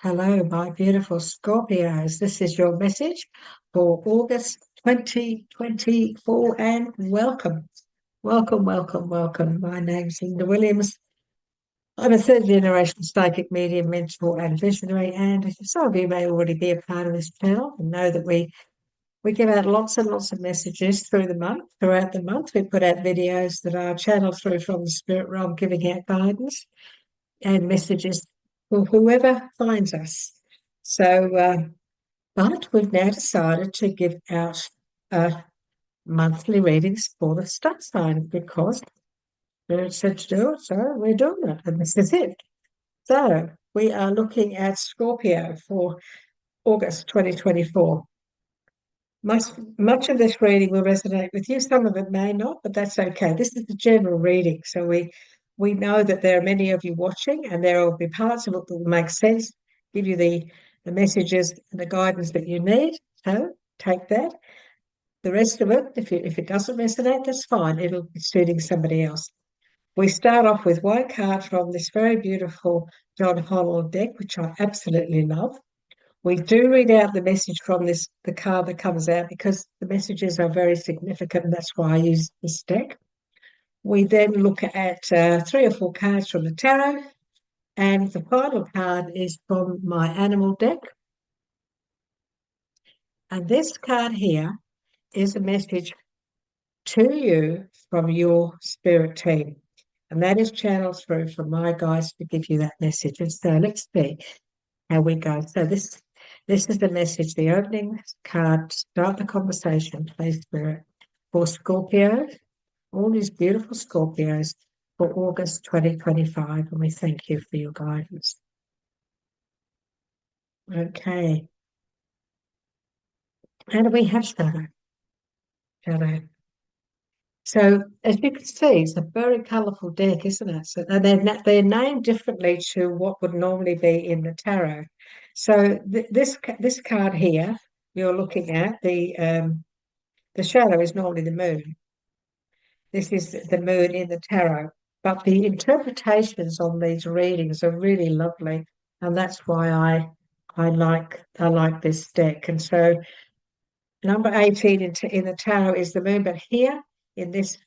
Hello, my beautiful Scorpios. This is your message for August 2024 and welcome. Welcome, welcome, welcome. My name's Linda Williams. I'm a third generation psychic medium, mentor, and visionary. And some of you may already be a part of this channel and know that we give out lots and lots of messages throughout the month. We put out videos that are channeled through from the spirit realm, giving out guidance and messages for whoever finds us. But we've now decided to give out monthly readings for the star sign because Spirit said to do it, so we're doing it, and this is it. So we are looking at Scorpio for August 2024. Much of this reading will resonate with you. Some of it may not, but that's okay. This is the general reading, so we know that there are many of you watching, and there will be parts of it that will make sense, give you the messages and the guidance that you need. So take that. The rest of it, if it doesn't resonate, that's fine. It'll be suiting somebody else. We start off with one card from this very beautiful John Holland deck, which I absolutely love. We do read out the message from the card that comes out because the messages are very significant, and that's why I use this deck. We then look at 3 or 4 cards from the tarot, and the final card is from my animal deck. And this card here is a message to you from your spirit team. And that is channeled through from my guides to give you that message. And so let's see how we go. So this is the message, the opening card to start the conversation, please, Spirit, for Scorpio, all these beautiful Scorpios for August 2025. And we thank you for your guidance. Okay. And we have shadow. Shadow. So as you can see, it's a very colourful deck, isn't it? So they're named differently to what would normally be in the tarot. So this card here you're looking at, the shadow is normally the moon. This is the moon in the tarot, but the interpretations on these readings are really lovely, and that's why I like this deck. And so number 18 in the tarot is the moon, but here in this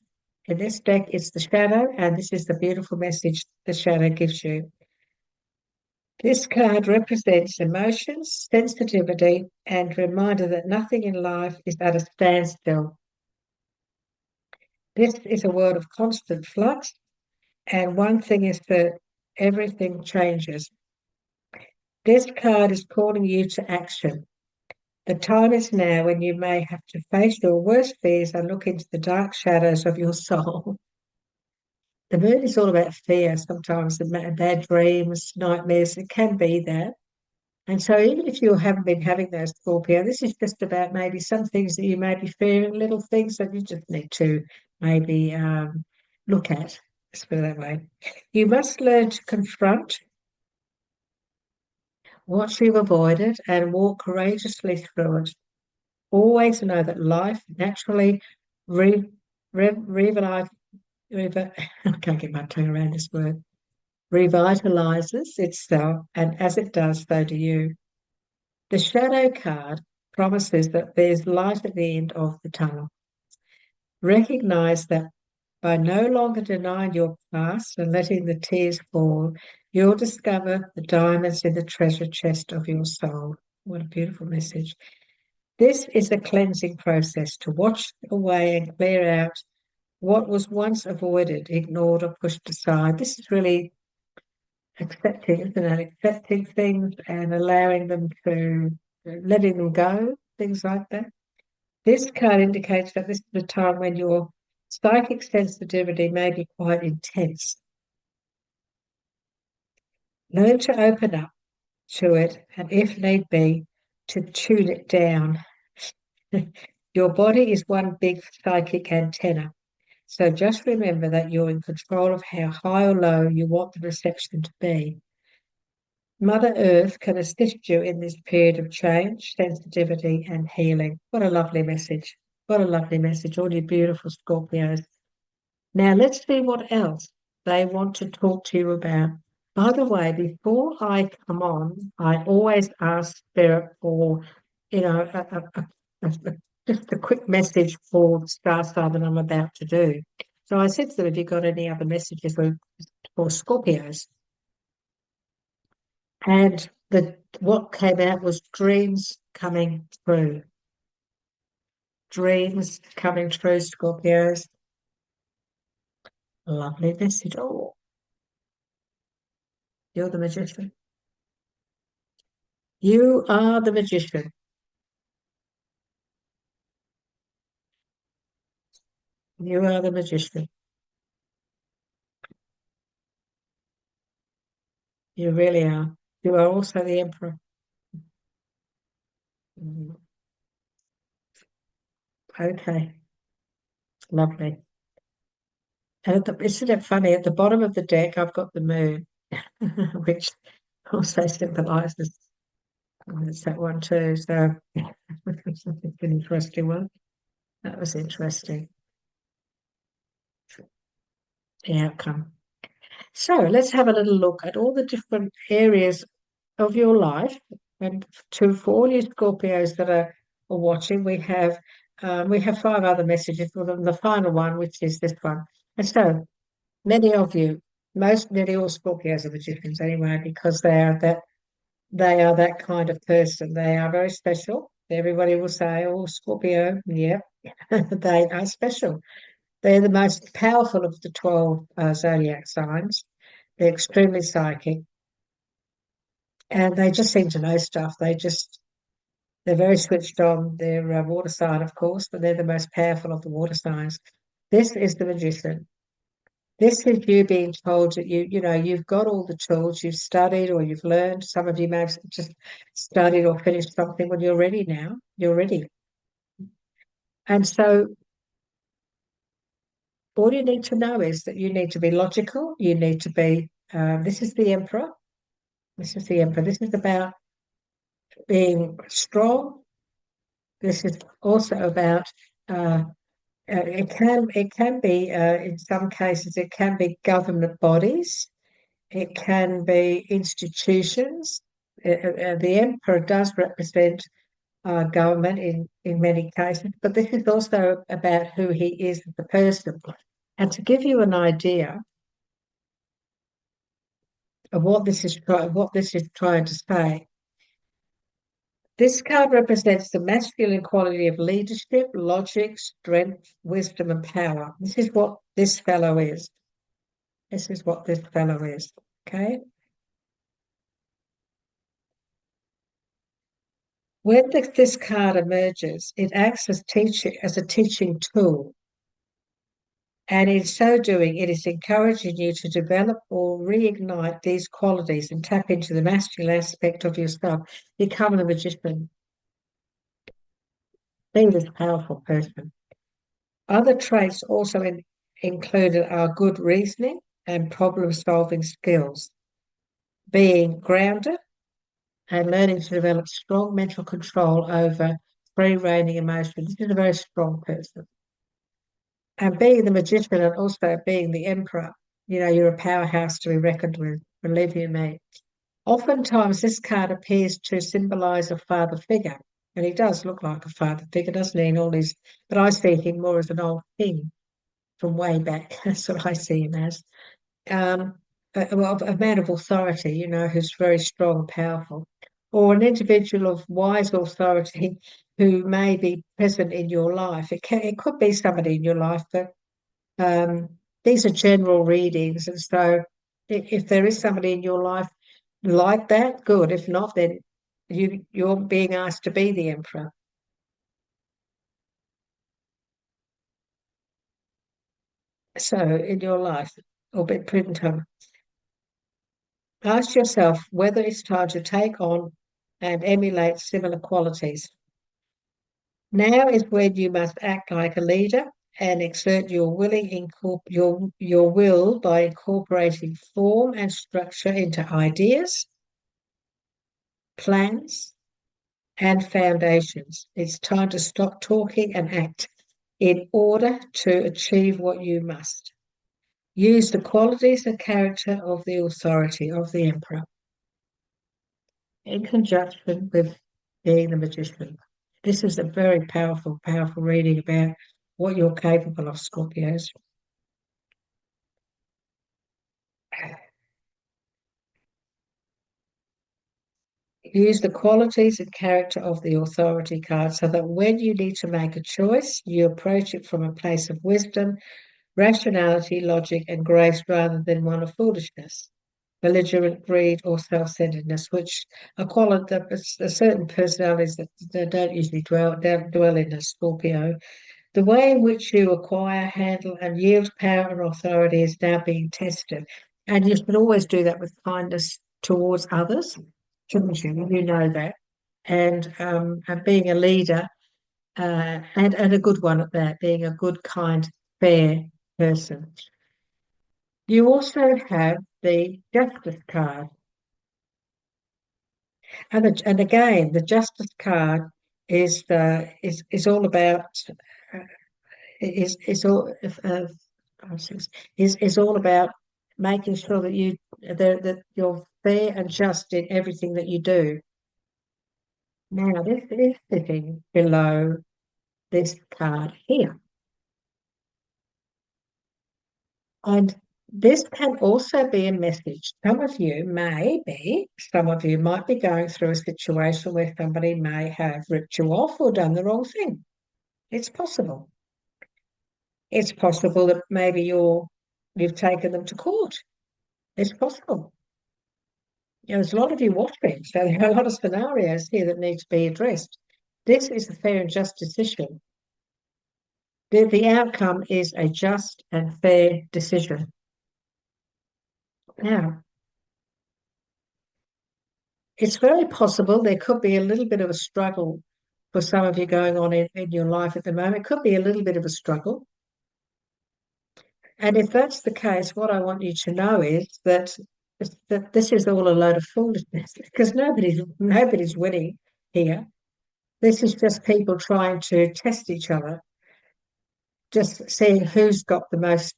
deck it's the shadow, and this is the beautiful message the shadow gives you. This card represents emotions, sensitivity, and reminder that nothing in life is at a standstill. This is a world of constant flux, and one thing is that everything changes. This card is calling you to action. The time is now when you may have to face your worst fears and look into the dark shadows of your soul. The moon is all about fear sometimes, bad dreams, nightmares. It can be that. And so even if you haven't been having those, Scorpio, this is just about maybe some things that you may be fearing, little things that you just need to maybe look at, let's put it that way. You must learn to confront what you've avoided and walk courageously through it. Always know that life naturally I can't get my tongue around this word, revitalizes itself, and as it does, so do you. The shadow card promises that there's light at the end of the tunnel. Recognize that by no longer denying your past and letting the tears fall, you'll discover the diamonds in the treasure chest of your soul. What a beautiful message. This is a cleansing process to wash away and clear out what was once avoided, ignored, or pushed aside. This is really accepting, isn't it? Accepting things and allowing them to, letting them go, things like that. This card indicates that this is a time when your psychic sensitivity may be quite intense. Learn to open up to it, and if need be, to tune it down. Your body is one big psychic antenna. So just remember that you're in control of how high or low you want the reception to be. Mother Earth can assist you in this period of change, sensitivity, and healing. What a lovely message. What a lovely message, all you beautiful Scorpios. Now let's see what else they want to talk to you about. By the way, before I come on, I always ask Spirit for, you know, just a quick message for the star sign that I'm about to do. So I said to them, have you got any other messages for Scorpios? And what came out was dreams coming true. Dreams coming true, Scorpios. Lovely message. Oh, you're the magician. You are the magician. You are the magician. You really are. You are also the emperor. Mm, okay, lovely. And isn't it funny? At the bottom of the deck, I've got the moon, which also symbolises it's that one too. So it's an interesting one. That was interesting. The outcome. So let's have a little look at all the different areas of your life. And for all you Scorpios that are watching, we have five other messages for them. The final one, which is this one. And so many of you, nearly all Scorpios are magicians anyway, because they are that kind of person. They are very special. Everybody will say, "Oh, Scorpio, yeah, they are special." They're the most powerful of the 12 zodiac signs. They're extremely psychic, and they just seem to know stuff. They're very switched on. They're a water sign, of course, but they're the most powerful of the water signs. This is the magician. This is you being told that you've got all the tools, you've studied or you've learned. Some of you may have just studied or finished something when you're ready now. You're ready. And so all you need to know is that you need to be logical. You need to be, this is the emperor. This is the emperor. This is about being strong. This is also about, it can be, in some cases, it can be government bodies. It can be institutions. The emperor does represent government in many cases, but this is also about who he is as a person. And to give you an idea of what this is trying to say, this card represents the masculine quality of leadership, logic, strength, wisdom, and power. This is what this fellow is. This is what this fellow is. Okay. When this card emerges, it acts as a teaching tool. And in so doing, it is encouraging you to develop or reignite these qualities and tap into the masculine aspect of yourself. Become the magician. Be this powerful person. Other traits also included are good reasoning and problem-solving skills, being grounded and learning to develop strong mental control over free-reigning emotions. This is a very strong person. And being the magician and also being the emperor, you're a powerhouse to be reckoned with, believe you me. Oftentimes, this card appears to symbolize a father figure, and he does look like a father figure, doesn't he? But I see him more as an old king from way back. That's what I see him as. Um, a man of authority, who's very strong and powerful, or an individual of wise authority who may be present in your life. It could be somebody in your life, but these are general readings, and so if there is somebody in your life like that, good. If not, then you're being asked to be the emperor. So in your life, or bit present time, ask yourself whether it's time to take on and emulate similar qualities. Now is when you must act like a leader and exert your will by incorporating form and structure into ideas, plans, and foundations. It's time to stop talking and act in order to achieve what you must. Use the qualities and character of the authority of the emperor in conjunction with being the magician. This is a very powerful, powerful reading about what you're capable of, Scorpios. Use the qualities and character of the authority card so that when you need to make a choice, you approach it from a place of wisdom, rationality, logic, and grace rather than one of foolishness, belligerent greed, or self-centeredness, which are certain personalities that don't usually dwell in a Scorpio. The way in which you acquire, handle, and yield power and authority is now being tested. And you should always do that with kindness towards others, shouldn't you? You know that. And being a leader, and a good one at that, being a good, kind, fair person. You also have the Justice card. And again, the Justice card is all about uh, is all is all about making sure that you're fair and just in everything that you do. Now, this is sitting below this card here, and this can also be a message. Some of you might be going through a situation where somebody may have ripped you off or done the wrong thing. It's possible. It's possible that maybe you've taken them to court. It's possible. There's a lot of you watching, so there are a lot of scenarios here that need to be addressed. This is a fair and just decision. The outcome is a just and fair decision. Now, it's very possible there could be a little bit of a struggle for some of you going on in your life at the moment. It could be a little bit of a struggle. And if that's the case, what I want you to know is that this is all a load of foolishness because nobody's winning here. This is just people trying to test each other, just seeing who's got the most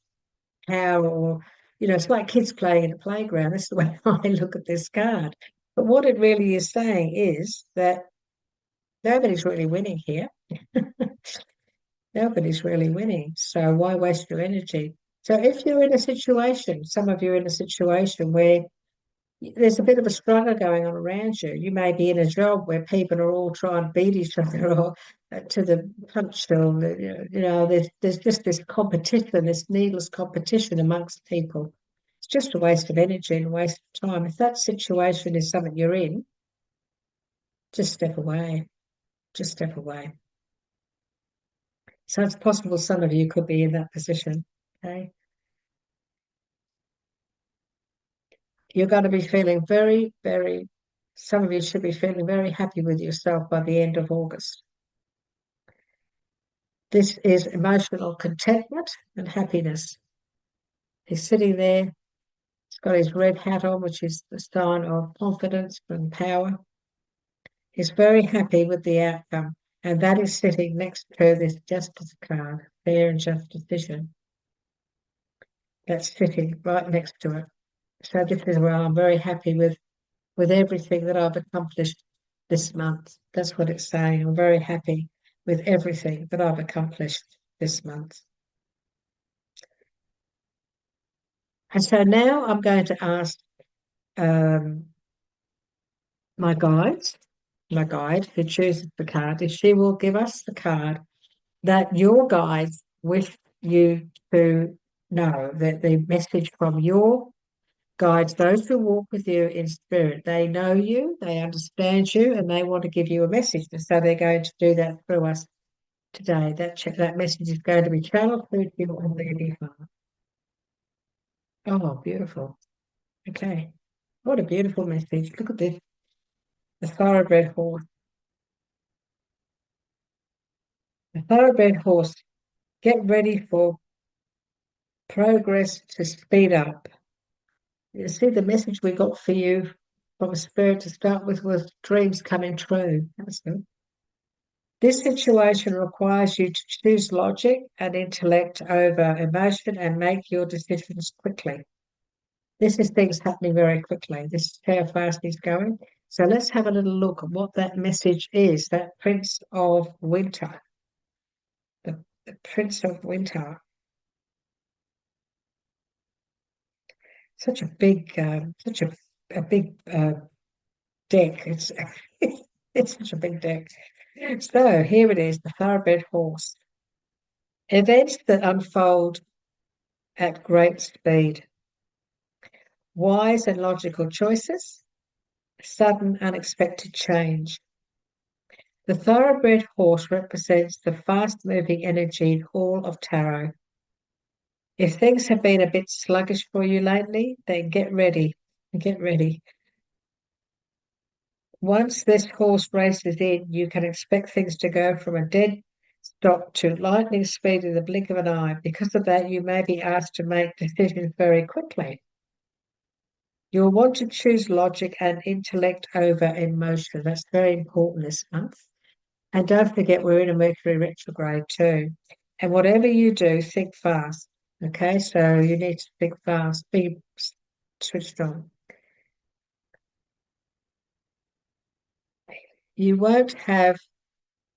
power, or it's like kids playing in a playground. That's the way I look at this card. But what it really is saying is that nobody's really winning here. Nobody's really winning. So why waste your energy? So if you're in a situation, some of you are in a situation where there's a bit of a struggle going on around you. You may be in a job where people are all trying to beat each other or to the punch still. There's just this competition, this needless competition amongst people. It's just a waste of energy and a waste of time. If that situation is something you're in, just step away. Just step away. So it's possible some of you could be in that position. Okay. You're going to be feeling very, very, some of you should be feeling very happy with yourself by the end of August. This is emotional contentment and happiness. He's sitting there, he's got his red hat on, which is the sign of confidence and power. He's very happy with the outcome, and that is sitting next to this justice card, fair and just decision. That's sitting right next to it. So this is where I'm very happy with everything that I've accomplished this month. That's what it's saying. I'm very happy with everything that I've accomplished this month. And so now I'm going to ask my guide who chooses the card, if she will give us the card that your guides wish you to know, that the message from your guides, those who walk with you in spirit, they know you, they understand you, and they want to give you a message. And so they're going to do that through us today. That message is going to be channeled through to you on their behalf. Oh, beautiful. Okay. What a beautiful message. Look at this. The thoroughbred horse. The thoroughbred horse. Get ready for progress to speed up. You see, the message we got for you from a spirit to start with was dreams coming true. That's good. This situation requires you to choose logic and intellect over emotion and make your decisions quickly. This is things happening very quickly. This is how fast he's going. So let's have a little look at what that message is, that Prince of Winter. The Prince of Winter. Such a big, a big deck. It's such a big deck. So here it is, the thoroughbred horse. Events that unfold at great speed. Wise and logical choices. Sudden unexpected change. The thoroughbred horse represents the fast-moving energy in all of tarot. If things have been a bit sluggish for you lately, then get ready. Get ready. Once this horse races in, you can expect things to go from a dead stop to lightning speed in the blink of an eye. Because of that, you may be asked to make decisions very quickly. You'll want to choose logic and intellect over emotion. That's very important this month. And don't forget, we're in a Mercury retrograde too. And whatever you do, think fast. Okay, so you need to think fast, be switched on. You won't have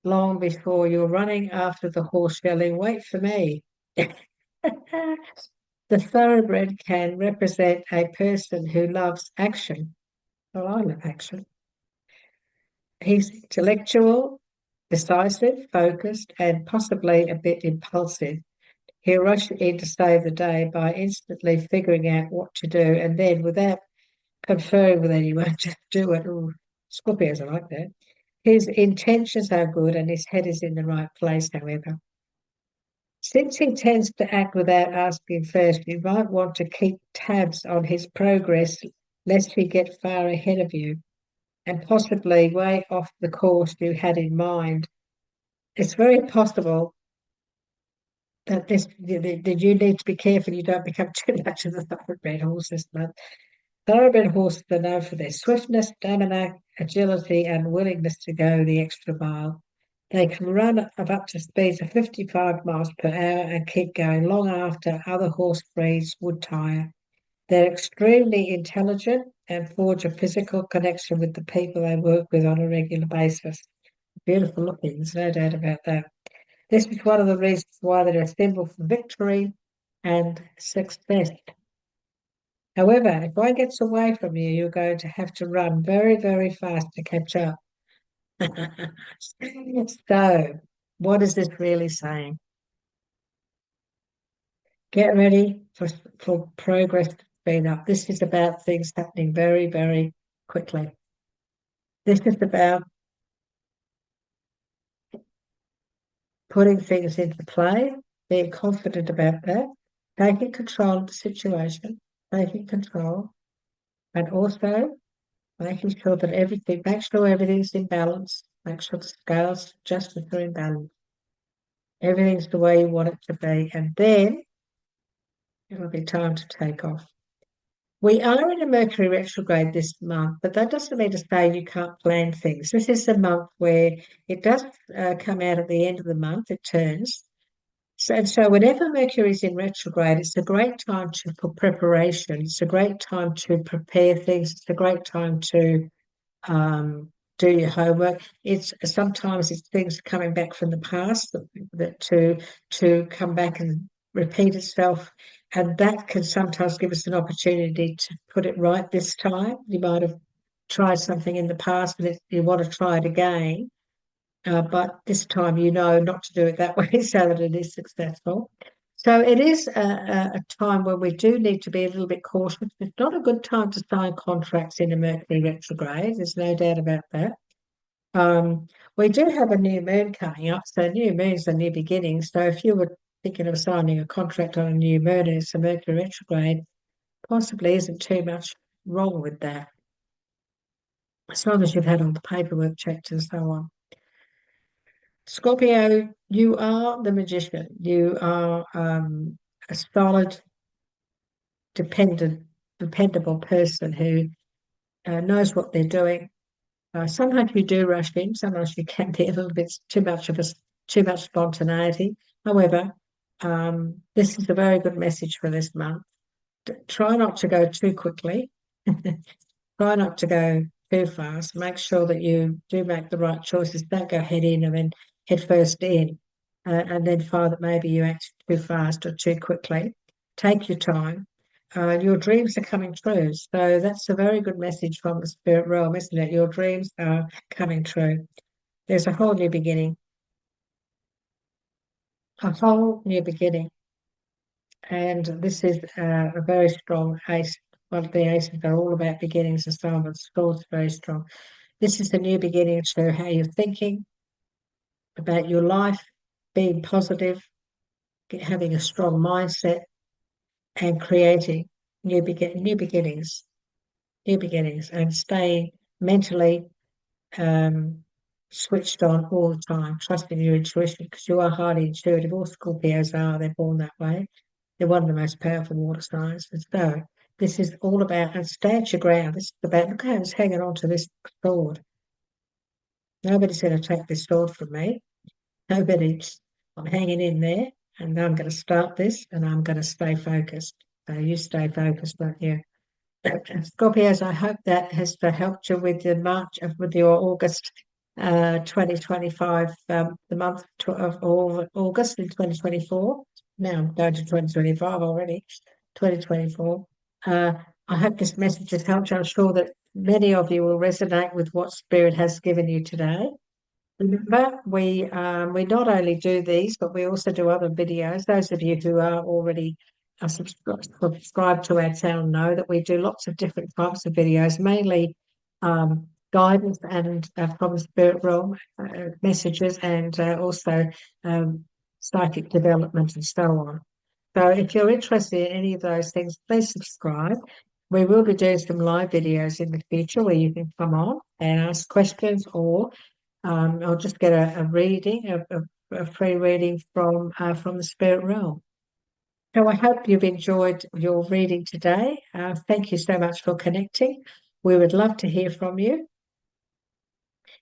long before you're running after the horse yelling, "Wait for me." The thoroughbred can represent a person who loves action. Well, I love action. He's intellectual, decisive, focused, and possibly a bit impulsive. He'll rush in to save the day by instantly figuring out what to do, and then without conferring with anyone, just do it. Ooh, Scorpios are like that. His intentions are good and his head is in the right place, however. Since he tends to act without asking first, you might want to keep tabs on his progress lest he get far ahead of you and possibly way off the course you had in mind. It's very possible that that you need to be careful you don't become too much of the thoroughbred horse this month. Thoroughbred horses are known for their swiftness, stamina, agility, and willingness to go the extra mile. They can run up to speeds of 55 miles per hour and keep going long after other horse breeds would tire. They're extremely intelligent and forge a physical connection with the people they work with on a regular basis. Beautiful looking, there's no doubt about that. This is one of the reasons why they're a symbol for victory and success. However, if one gets away from you, you're going to have to run very, very fast to catch up. So, what is this really saying? Get ready for progress to speed up. This is about things happening very, very quickly. This is about putting things into play, being confident about that, taking control of the situation, taking control, and also making sure that make sure everything's in balance, make sure the scales just are in balance. Everything's the way you want it to be, and then it'll be time to take off. We are in a Mercury retrograde this month, but that doesn't mean to say you can't plan things. This is a month where it does come out at the end of the month, it turns. So whenever Mercury is in retrograde, it's a great time for preparation. It's a great time to prepare things. It's a great time to do your homework. It's sometimes it's things coming back from the past that to come back and repeat itself, and that can sometimes give us an opportunity to put it right this time. You might have tried something in the past, but you want to try it again. But this time you know not to do it that way so that it is successful. So it is a time when we do need to be a little bit cautious. It's not a good time to sign contracts in a Mercury retrograde. There's no doubt about that. We do have a new moon coming up. So new moon's a new beginning. So if you were thinking of signing a contract on a new moon and it's a Mercury retrograde, possibly isn't too much wrong with that. As long as you've had all the paperwork checked and so on. Scorpio, you are the magician. You are a solid, dependable person who knows what they're doing, Sometimes you do rush in. Sometimes you can be a little bit too much spontaneity. However, this is a very good message for this month. Try not to go too quickly. Try not to go too fast. Make sure that you do make the right choices. Don't go head in and then head first in, and then find that maybe you act too fast or too quickly. Take your time. Your dreams are coming true. So that's a very good message from the spirit realm, isn't it? Your dreams are coming true. There's a whole new beginning, a whole new beginning. And this is a very strong ace. Well, the aces are all about beginnings and so on, but the sword's very strong. This is the new beginning to how you're thinking about your life, being positive, having a strong mindset, and creating new beginnings, and staying mentally um, switched on all the time, trusting your intuition because you are highly intuitive. All Scorpios are; they're born that way. They're one of the most powerful water signs. And so this is all about, and stand your ground. This is about, look how it's hanging on to this sword. Nobody's going to take this sword from me. Nobody. I'm hanging in there, and I'm going to start this, and I'm going to stay focused. So you stay focused, don't you? Scorpios, I hope that has helped you with the with your August 2025, the month of August in 2024. Now I'm going to 2025 already, 2024. Uh, I hope this message has helped you. I'm sure that many of you will resonate with what Spirit has given you today. Remember, we not only do these, but we also do other videos. Those of you who are already subscribed to our channel know that we do lots of different types of videos, mainly guidance and from the spirit realm messages, and also um, psychic development and so on. So if you're interested in any of those things, please subscribe. We will be doing some live videos in the future where you can come on and ask questions, or I'll just get a reading, a free reading from the spirit realm. So I hope you've enjoyed your reading today. Thank you so much for connecting. We would love to hear from you.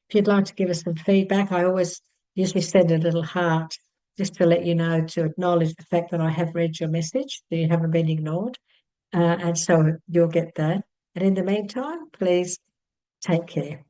If you'd like to give us some feedback, I always usually send a little heart just to let you know, to acknowledge the fact that I have read your message, that you haven't been ignored. And so you'll get that. And in the meantime, please take care.